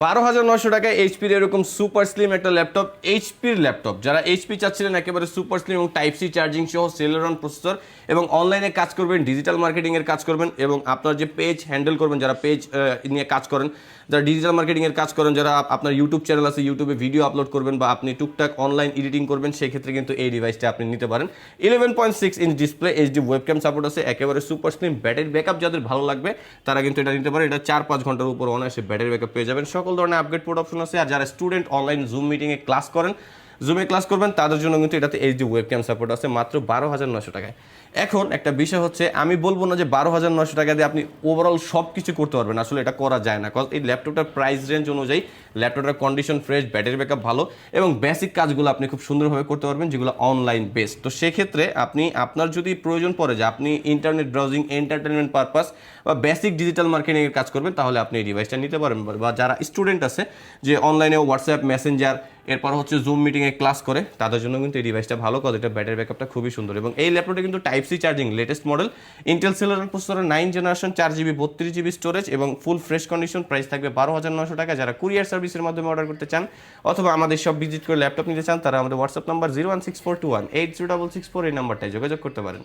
12,900 টাকায় এইচপির এরকম super slim একটা ল্যাপটপ, এইচপির ল্যাপটপ যারা এইচপি চাচ্ছিলেন একেবারে সুপার স্লিম এবং টাইপ সি চার্জিং সহ সেলেরন প্রসেসর এবং অনলাইনে কাজ করবেন, ডিজিটাল মার্কেটিং এর কাজ করবেন এবং আপনার যে পেজ হ্যান্ডেল করবেন, যারা পেজ নিয়ে কাজ করেন, যারা ডিজিটাল মার্কেটিং এর কাজ করেন, যারা আপনার ইউটিউব চ্যানেল আছে ইউটিউবে ভিডিও আপলোড করবেন বা আপনি টুকটাক অনলাইন এডিটিং করবেন, সেই ক্ষেত্রে কিন্তু এই ডিভাইসটা আপনি নিতে পারেন। 11.6 inch display, HD webcam support আছে, একেবারে সুপার স্লিম, ব্যাটারি ব্যাকআপ যাদের ভালো লাগবে তারা কিন্তু এটা নিতে পারে। এটা 4-5 ঘন্টার উপর অনায়াসে ব্যাটারি ব্যাকআপ পেয়ে যাবেন। সকল ধরনের আপগ্রেড পোর্ট অপশন আছে। আর যারা স্টুডেন্ট অনলাইন জুম মিটিংয়ে ক্লাস করেন, জুমে ক্লাস করবেন, তাদের জন্য কিন্তু এটাতে এইচডি ওয়েবক্যাম সাপোর্ট আছে মাত্র 12,900 টাকায়। এখন একটা বিষয় হচ্ছে, আমি বলবো না যে 12,900 টাকা দিয়ে আপনি ওভারঅল সব কিছু করতে পারবেন, আসলে এটা করা যায় না। কজ এই ল্যাপটপটার প্রাইস রেঞ্জ অনুযায়ী ল্যাপটপটার কন্ডিশন ফ্রেশ, ব্যাটারি ব্যাকআপ ভালো এবং বেসিক কাজগুলো আপনি খুব সুন্দরভাবে করতে পারবেন যেগুলো অনলাইন বেসড। তো সেক্ষেত্রে আপনি, আপনার যদি প্রয়োজন পড়ে যে আপনি ইন্টারনেট ব্রাউজিং, এন্টারটেনমেন্ট পারপাস বা বেসিক ডিজিটাল মার্কেটিংয়ের কাজ করবেন, তাহলে আপনি এই ডিভাইসটা নিতে পারেন। বা যারা স্টুডেন্ট আছে যে অনলাইনে হোয়াটসঅ্যাপ, মেসেঞ্জার, এরপর হচ্ছে জুম মিটিংয়ে ক্লাস করে, তাদের জন্য কিন্তু এই ডিভাইসটা ভালো। কজ এটা ব্যাটারি ব্যাকআপটা খুবই সুন্দর এবং এই ল্যাপটপটা কিন্তু type C charging, latest model, Intel Celeron প্রসেসরের 9 জেনারেশন, 4GB 32GB স্টোরেজ এবং ফুল ফ্রেশ কন্ডিশন। প্রাইস থাকবে 12,900 টাকা। যারা কুরিয়ার সার্ভিসের মাধ্যমে অর্ডার করতে চান অথবা আমাদের সব ভিজিট করে ল্যাপটপ নিতে চান, তারা আমাদের হোয়াটসঅ্যাপ নাম্বার 01642180664 এই নাম্বারটায় যোগাযোগ করতে পারেন।